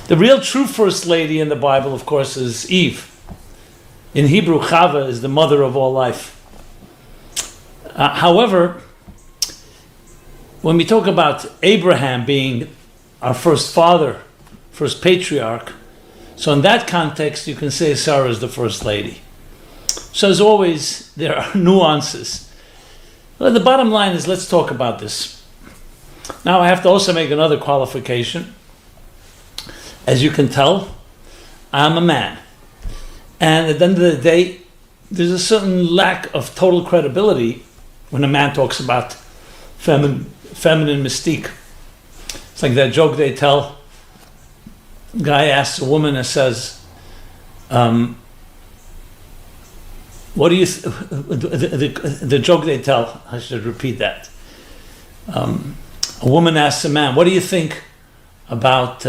The real true first lady in the Bible, of course, is Eve. In Hebrew, Chava is the mother of all life. However, when we talk about Abraham being our first father, first patriarch, so in that context, you can say Sarah is the first lady. So as always, there are nuances. But the bottom line is, let's talk about this. Now I have to also make another qualification. As you can tell, I'm a man. And at the end of the day, there's a certain lack of total credibility when a man talks about feminine mystique. It's like that joke they tell. A guy asks a woman and says, what do you the joke they tell, I should repeat that. A woman asks a man, what do you think about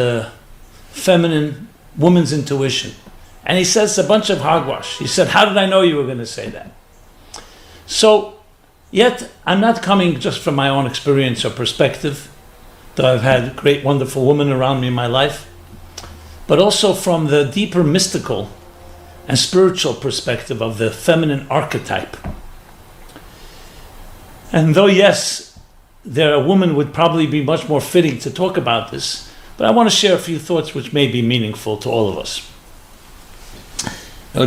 feminine, woman's intuition? And he says a bunch of hogwash. He said, how did I know you were going to say that? So, yet I'm not coming just from my own experience or perspective, though I've had great, wonderful women around me in my life, but also from the deeper mystical and spiritual perspective of the feminine archetype. And though, yes, a woman would probably be much more fitting to talk about this, but I want to share a few thoughts which may be meaningful to all of us.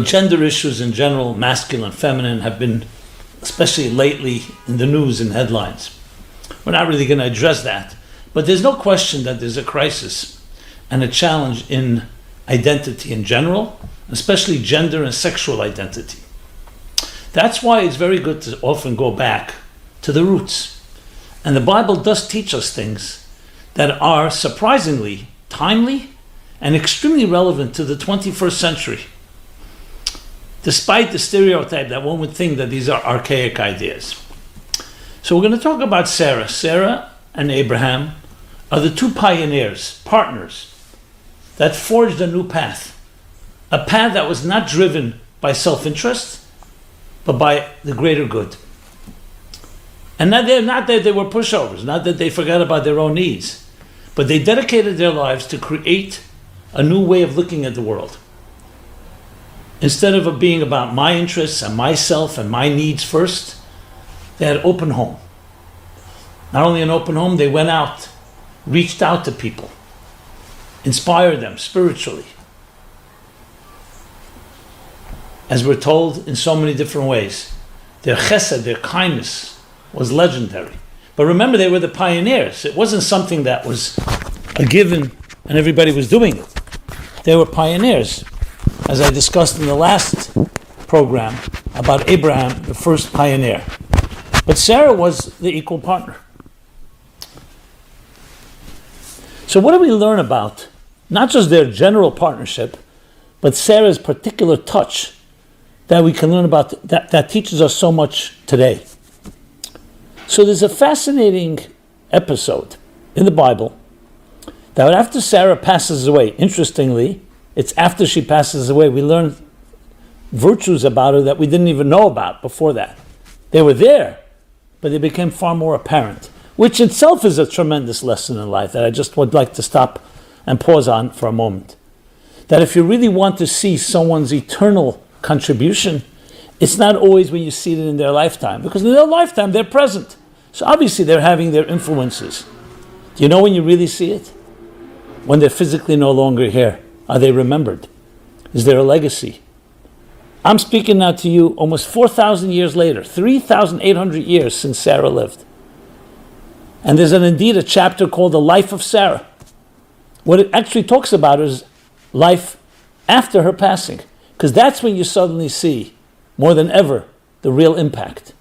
Gender issues in general, masculine, feminine, have been, especially lately, in the news and headlines. We're not really going to address that, but there's no question that there's a crisis and a challenge in identity in general, especially gender and sexual identity. That's why it's very good to often go back to the roots. And the Bible does teach us things that are surprisingly timely and extremely relevant to the 21st century, despite the stereotype that one would think that these are archaic ideas. So we're going to talk about Sarah. Sarah and Abraham are the two pioneers, partners, that forged a new path. A path that was not driven by self-interest, but by the greater good. And not that they were pushovers, not that they forgot about their own needs, but they dedicated their lives to create a new way of looking at the world. Instead of it being about my interests and myself and my needs first, they had open home. Not only an open home, they went out, reached out to people, inspired them spiritually. As we're told in so many different ways, their chesed, their kindness, was legendary. But remember, they were the pioneers. It wasn't something that was a given and everybody was doing it. They were pioneers. As I discussed in the last program about Abraham, the first pioneer. But Sarah was the equal partner. So what do we learn about not just their general partnership, but Sarah's particular touch that we can learn about that teaches us so much today? So there's a fascinating episode in the Bible that after Sarah passes away, interestingly, it's after she passes away, we learn virtues about her that we didn't even know about before that. They were there, but they became far more apparent, which itself is a tremendous lesson in life that I just would like to stop and pause on for a moment. That if you really want to see someone's eternal contribution, it's not always when you see it in their lifetime, because in their lifetime they're present. So obviously they're having their influences. Do you know when you really see it? When they're physically no longer here. Are they remembered? Is there a legacy? I'm speaking now to you almost 4,000 years later, 3,800 years since Sarah lived. And there's indeed a chapter called The Life of Sarah. What it actually talks about is life after her passing, because that's when you suddenly see, more than ever, the real impact.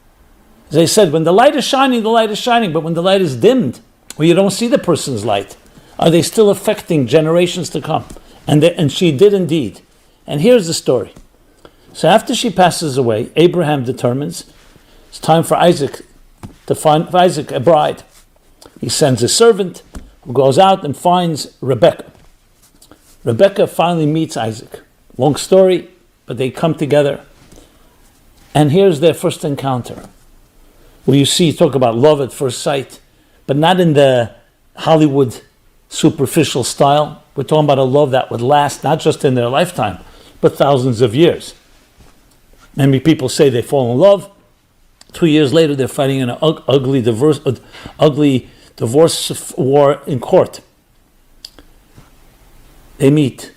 As I said, when the light is shining, but when the light is dimmed, where you don't see the person's light, are they still affecting generations to come? And she did indeed. And here's the story. So after she passes away, Abraham determines it's time for Isaac to find Isaac a bride. He sends a servant who goes out and finds Rebekah. Rebekah finally meets Isaac. Long story, but they come together. And here's their first encounter, where you talk about love at first sight, but not in the Hollywood superficial style. We're talking about a love that would last not just in their lifetime, but thousands of years. Many people say they fall in love. 2 years later, they're fighting an ugly divorce war in court. They meet.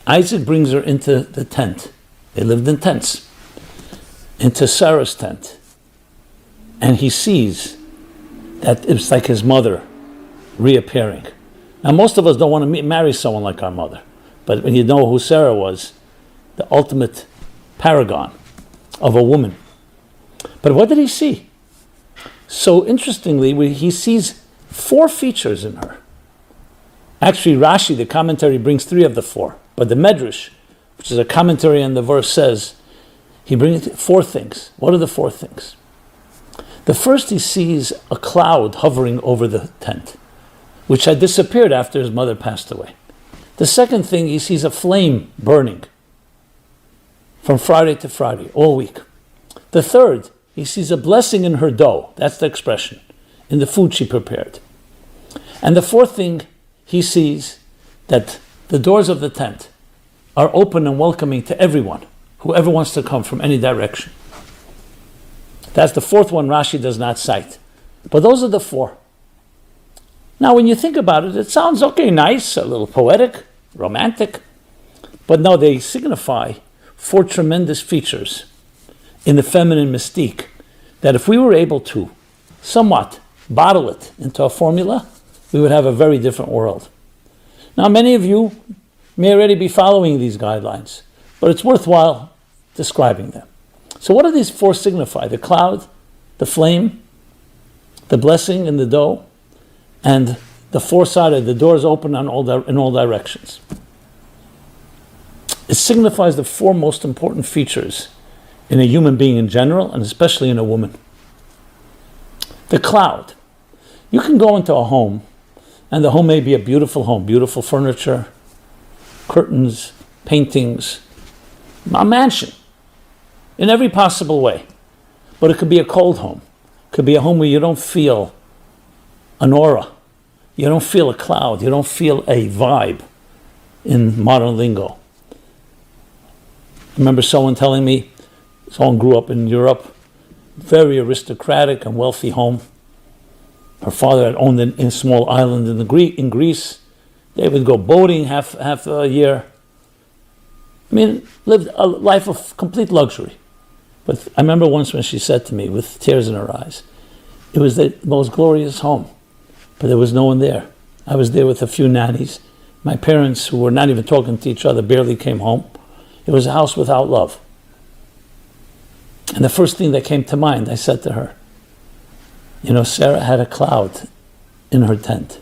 Isaac brings her into the tent. They lived in tents. Into Sarah's tent. And he sees that it's like his mother reappearing. Now, most of us don't want to marry someone like our mother. But when you know who Sarah was, the ultimate paragon of a woman. But what did he see? So interestingly, he sees 4 features in her. Actually, Rashi, the commentary, brings 3 of the 4. But the Medrash, which is a commentary on the verse, says he brings 4 things. What are the 4 things? The first, he sees a cloud hovering over the tent, which had disappeared after his mother passed away. The second thing, he sees a flame burning from Friday to Friday, all week. The third, he sees a blessing in her dough. That's the expression, in the food she prepared. And the fourth thing, he sees that the doors of the tent are open and welcoming to everyone, whoever wants to come from any direction. That's the fourth one Rashi does not cite. But those are the 4. Now, when you think about it, it sounds okay, nice, a little poetic, romantic. But no, they signify 4 tremendous features in the feminine mystique that if we were able to somewhat bottle it into a formula, we would have a very different world. Now, many of you may already be following these guidelines, but it's worthwhile describing them. So what do these 4 signify? The cloud, the flame, the blessing in the dough, and the 4-sided, the doors open in all directions. It signifies the 4 most important features in a human being in general, and especially in a woman. The cloud. You can go into a home, and the home may be a beautiful home, beautiful furniture, curtains, paintings, a mansion, in every possible way. But it could be a cold home. It could be a home where you don't feel an aura. You don't feel a cloud. You don't feel a vibe, in modern lingo. I remember someone telling me, someone grew up in Europe, very aristocratic and wealthy home. Her father had owned a small island in Greece. They would go boating half a year. I mean, lived a life of complete luxury. But I remember once when she said to me, with tears in her eyes, it was the most glorious home, but there was no one there. I was there with a few nannies. My parents, who were not even talking to each other, barely came home. It was a house without love. And the first thing that came to mind, I said to her, you know, Sarah had a cloud in her tent.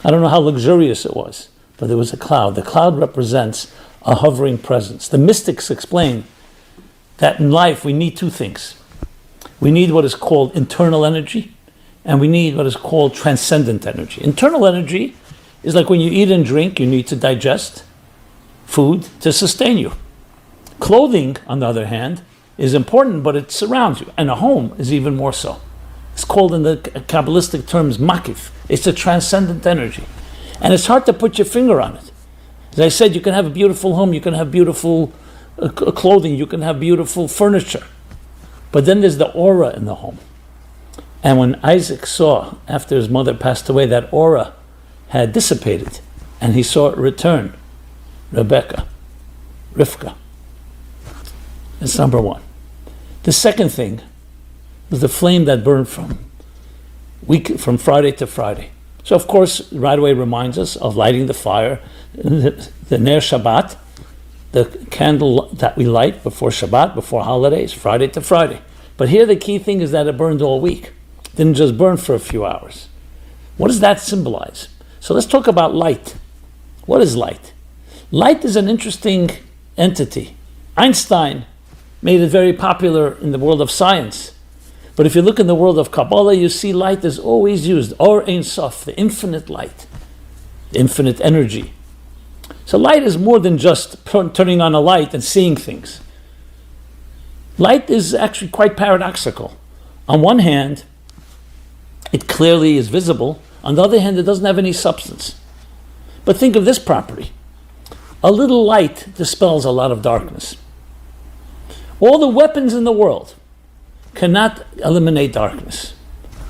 I don't know how luxurious it was, but there was a cloud. The cloud represents a hovering presence. The mystics explain that in life we need 2 things. We need what is called internal energy, and we need what is called transcendent energy. Internal energy is like when you eat and drink, you need to digest food to sustain you. Clothing, on the other hand, is important, but it surrounds you. And a home is even more so. It's called in the Kabbalistic terms makif. It's a transcendent energy. And it's hard to put your finger on it. As I said, you can have a beautiful home, you can have beautiful clothing, you can have beautiful furniture. But then there's the aura in the home. And when Isaac saw, after his mother passed away, that aura had dissipated, and he saw it return, Rivka. That's number 1. The second thing was the flame that burned from Friday to Friday. So of course, right away reminds us of lighting the fire, the Ner Shabbat, the candle that we light before Shabbat, before holidays, Friday to Friday. But here the key thing is that it burned all week. It didn't just burn for a few hours. What does that symbolize? So let's talk about light. What is light? Light is an interesting entity. Einstein made it very popular in the world of science. But if you look in the world of Kabbalah, you see light is always used. Or Ein Sof, the infinite light, the infinite energy. So light is more than just turning on a light and seeing things. Light is actually quite paradoxical. On one hand, it clearly is visible. On the other hand, it doesn't have any substance. But think of this property. A little light dispels a lot of darkness. All the weapons in the world cannot eliminate darkness.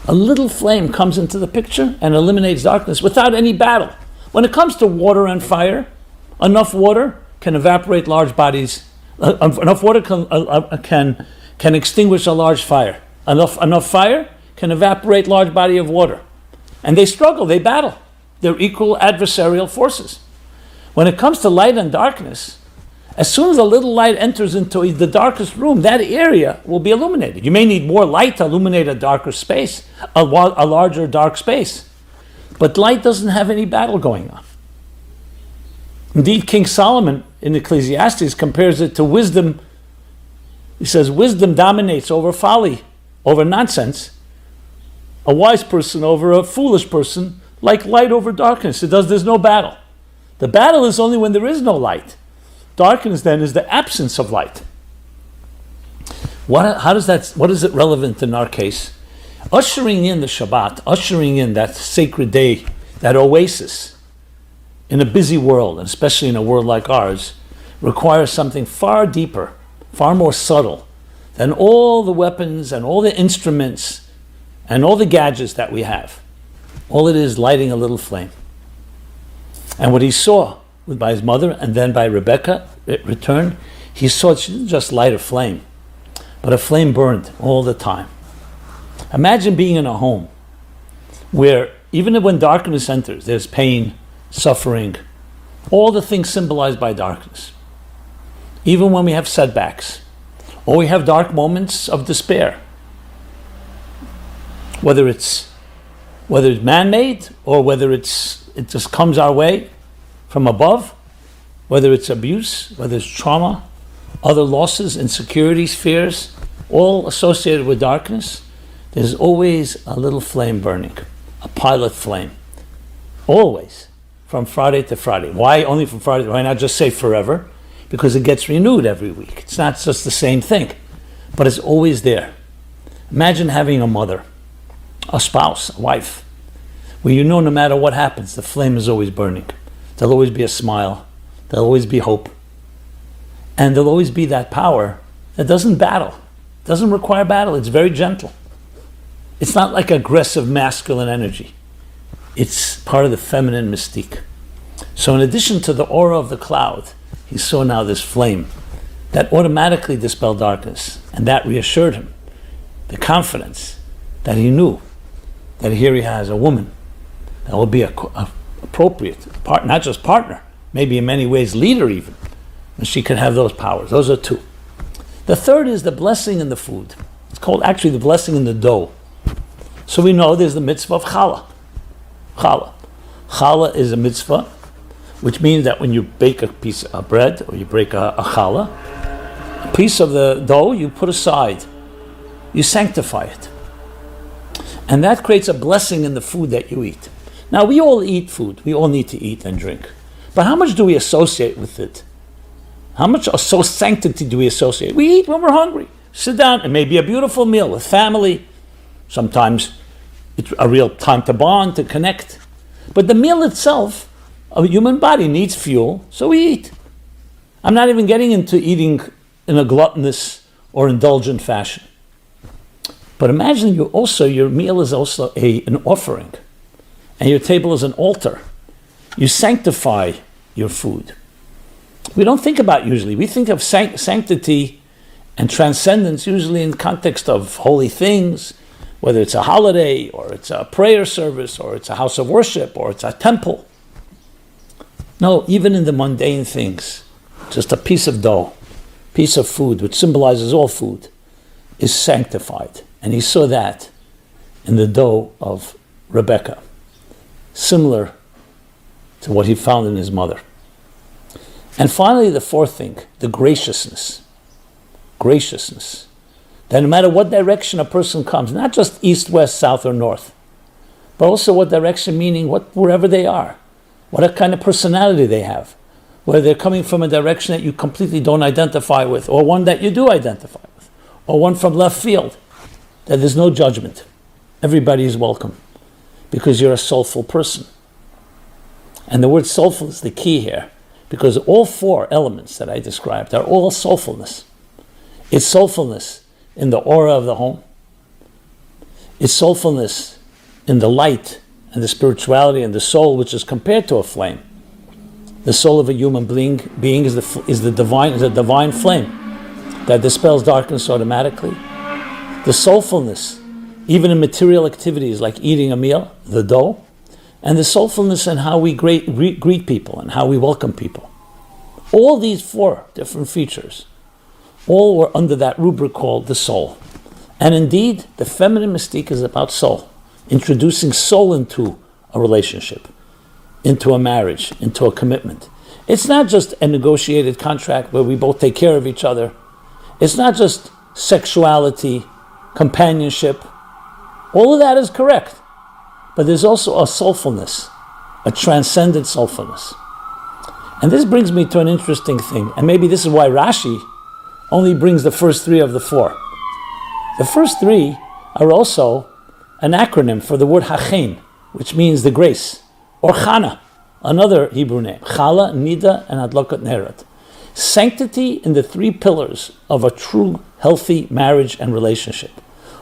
A little flame comes into the picture and eliminates darkness without any battle. When it comes to water and fire, enough water can evaporate large bodies. Enough water can extinguish a large fire. Enough fire can evaporate large body of water. And they struggle, they battle. They're equal adversarial forces. When it comes to light and darkness, as soon as a little light enters into the darkest room, that area will be illuminated. You may need more light to illuminate a darker space, a larger dark space. But light doesn't have any battle going on. Indeed, King Solomon in Ecclesiastes compares it to wisdom. He says, wisdom dominates over folly, over nonsense. A wise person over a foolish person, like light over darkness. There's no battle. The battle is only when there is no light. Darkness then is the absence of light. What is it relevant in our case? Ushering in the Shabbat, ushering in that sacred day, that oasis in a busy world, and especially in a world like ours, requires something far deeper, far more subtle than all the weapons and all the instruments and all the gadgets that we have. All it is lighting a little flame. And what he saw by his mother and then by Rebecca, it returned, he saw she didn't just light a flame, but a flame burned all the time. Imagine being in a home where even when darkness enters, there's pain, suffering, all the things symbolized by darkness. Even when we have setbacks, or we have dark moments of despair, whether it's man-made or whether it just comes our way from above, whether it's abuse, whether it's trauma, other losses, insecurities, fears, all associated with darkness, there's always a little flame burning, a pilot flame. Always, from Friday to Friday. Why only from Friday? Why not just say forever? Because it gets renewed every week. It's not just the same thing, but it's always there. Imagine having a mother, a spouse, a wife, where you know no matter what happens, the flame is always burning. There'll always be a smile. There'll always be hope. And there'll always be that power that doesn't battle, doesn't require battle. It's very gentle. It's not like aggressive masculine energy. It's part of the feminine mystique. So in addition to the aura of the cloud, he saw now this flame that automatically dispelled darkness. And that reassured him, the confidence that he knew that here he has a woman that will be appropriate, not just partner, maybe in many ways leader even, and she can have those powers. Those are two. The third is the blessing in the food. It's called actually the blessing in the dough. So we know there's the mitzvah of challah. Challah is a mitzvah, which means that when you bake a piece of bread or you break a challah, a piece of the dough you put aside, you sanctify it. And that creates a blessing in the food that you eat. Now, we all eat food. We all need to eat and drink. But how much do we associate with it? How much sanctity do we associate? We eat when we're hungry. Sit down. It may be a beautiful meal with family. Sometimes it's a real time to bond, to connect. But the meal itself, a human body needs fuel, so we eat. I'm not even getting into eating in a gluttonous or indulgent fashion. But imagine your meal is also an offering. And your table is an altar. You sanctify your food. We don't think about usually. We think of sanctity and transcendence usually in the context of holy things, whether it's a holiday or it's a prayer service or it's a house of worship or it's a temple. No, even in the mundane things, just a piece of dough, piece of food, which symbolizes all food, is sanctified. And he saw that in the dough of Rebecca, similar to what he found in his mother. And finally, the fourth thing, the graciousness. Graciousness. That no matter what direction a person comes, not just east, west, south, or north, but also what direction, meaning wherever they are, what kind of personality they have, whether they're coming from a direction that you completely don't identify with, or one that you do identify with, or one from left field, that there's no judgment. Everybody is welcome. because you're a soulful person. And the word soulful is the key here, because all four elements that I described are all soulfulness. It's soulfulness in the aura of the home. It's soulfulness in the light and the spirituality and the soul, which is compared to a flame. The soul of a human being is a divine flame that dispels darkness automatically. The soulfulness, even in material activities like eating a meal, the dough, and the soulfulness in how we greet people and how we welcome people. All these four different features, all were under that rubric called the soul. And indeed, the feminine mystique is about soul, introducing soul into a relationship, into a marriage, into a commitment. It's not just a negotiated contract where we both take care of each other. It's not just sexuality, companionship. All of that is correct. But there's also a soulfulness, a transcendent soulfulness. And this brings me to an interesting thing. And maybe this is why Rashi only brings the first three of the four. The first three are also an acronym for the word Hachen, which means the grace, or Chana, another Hebrew name. Chala, Nida, and Adlokat Neret. Sanctity in the three pillars of a true, healthy marriage and relationship.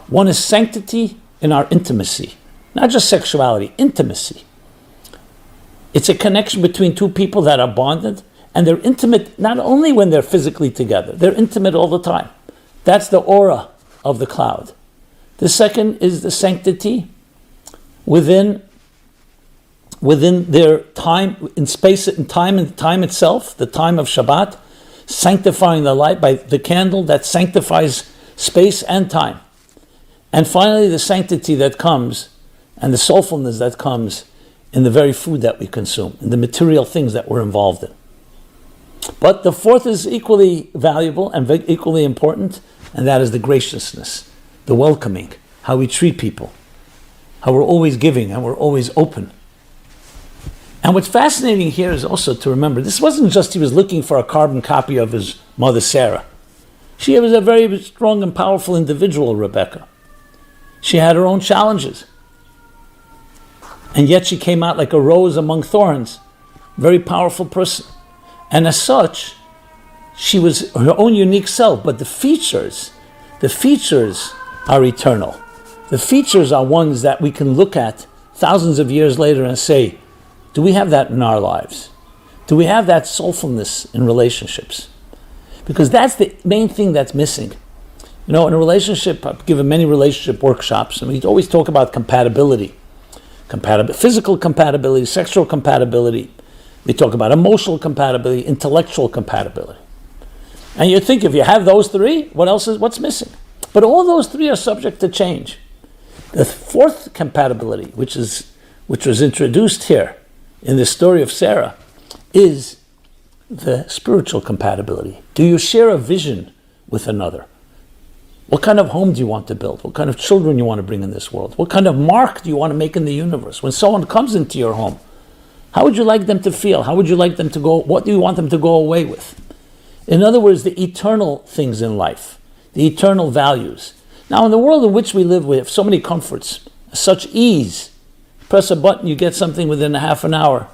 One is sanctity in our intimacy, not just sexuality, intimacy. It's a connection between two people that are bonded, and they're intimate not only when they're physically together, they're intimate all the time. That's the aura of the cloud. The second is the sanctity within their time, in space and time itself, the time of Shabbat, sanctifying the light by the candle that sanctifies space and time. And finally, the sanctity that comes and the soulfulness that comes in the very food that we consume, in the material things that we're involved in. But the fourth is equally valuable and equally important, and that is the graciousness, the welcoming, how we treat people, how we're always giving and we're always open. And what's fascinating here is also to remember, this wasn't just he was looking for a carbon copy of his mother Sarah. She was a very strong and powerful individual, Rebecca. She had her own challenges. And yet she came out like a rose among thorns. Very powerful person. And as such, she was her own unique self, but the features are eternal. The features are ones that we can look at thousands of years later and say, do we have that in our lives? Do we have that soulfulness in relationships? Because that's the main thing that's missing. You know, in a relationship, I've given many relationship workshops, and we always talk about compatibility. Physical compatibility, sexual compatibility. We talk about emotional compatibility, intellectual compatibility. And you think if you have those three, what's missing? But all those three are subject to change. The fourth compatibility, which was introduced here in the story of Sarah, is the spiritual compatibility. Do you share a vision with another? What kind of home do you want to build? What kind of children you want to bring in this world? What kind of mark do you want to make in the universe? When someone comes into your home, how would you like them to feel? How would you like them to go? What do you want them to go away with? In other words, the eternal things in life, the eternal values. Now, in the world in which we live, we have so many comforts, such ease. Press a button, you get something within a half an hour.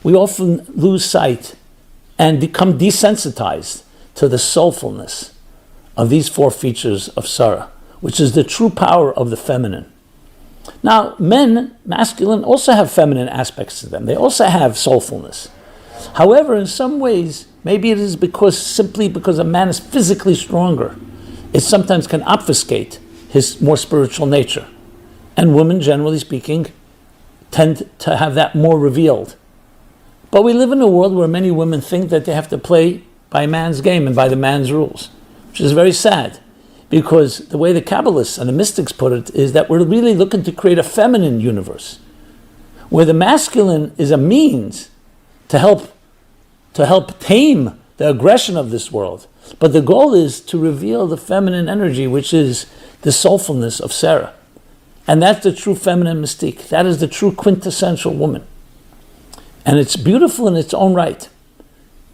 We often lose sight and become desensitized to the soulfulness of these four features of Sarah, which is the true power of the feminine. Now, men, masculine, also have feminine aspects to them. They also have soulfulness. However, in some ways, maybe it is simply because a man is physically stronger, it sometimes can obfuscate his more spiritual nature. And women, generally speaking, tend to have that more revealed. But we live in a world where many women think that they have to play by man's game and by the man's rules, which is very sad, because the way the Kabbalists and the mystics put it is that we're really looking to create a feminine universe, where the masculine is a means to help tame the aggression of this world. But the goal is to reveal the feminine energy, which is the soulfulness of Sarah. And that's the true feminine mystique. That is the true quintessential woman. And it's beautiful in its own right.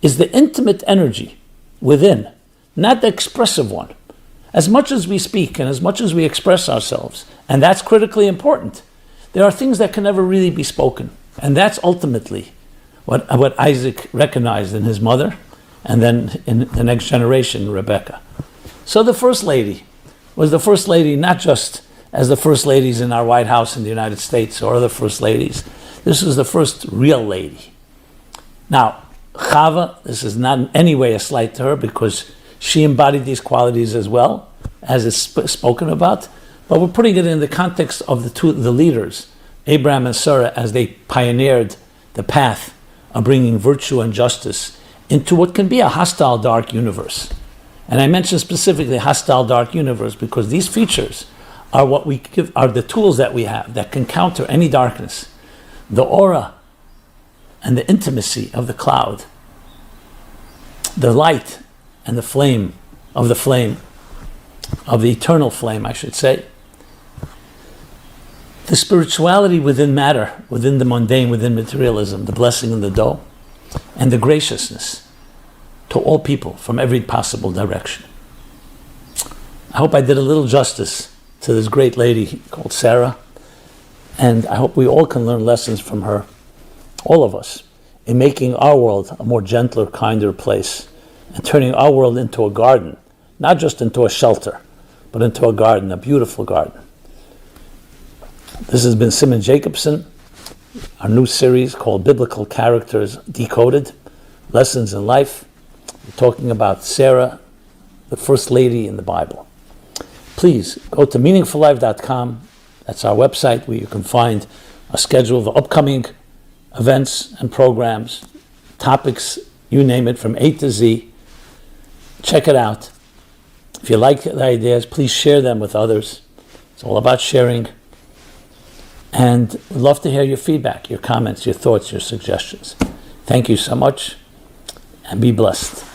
Is the intimate energy within, not the expressive one. As much as we speak and as much as we express ourselves, and that's critically important, there are things that can never really be spoken. And that's ultimately what Isaac recognized in his mother, and then in the next generation, Rebecca. So the First Lady was the First Lady, not just as the First Ladies in our White House in the United States or other First Ladies. This was the first real lady. Now, Chava, this is not in any way a slight to her, because she embodied these qualities as well, as it's spoken about, but we're putting it in the context of the leaders, Abraham and Sarah, as they pioneered the path of bringing virtue and justice into what can be a hostile, dark universe. And I mentioned specifically hostile, dark universe because these features are what we give, are the tools that we have that can counter any darkness. The aura and the intimacy of the cloud, the light and the flame, of the eternal flame, I should say. The spirituality within matter, within the mundane, within materialism, the blessing in the dough, and the graciousness to all people from every possible direction. I hope I did a little justice to this great lady called Sarah, and I hope we all can learn lessons from her, all of us, in making our world a more gentler, kinder place, and turning our world into a garden, not just into a shelter, but into a garden, a beautiful garden. This has been Simon Jacobson, our new series called Biblical Characters Decoded, Lessons in Life. We're talking about Sarah, the First Lady in the Bible. Please go to meaningfullife.com. That's our website where you can find a schedule of upcoming events and programs, topics, you name it, from A to Z. Check it out. If you like the ideas, please share them with others. It's all about sharing. And we'd love to hear your feedback, your comments, your thoughts, your suggestions. Thank you so much, and be blessed.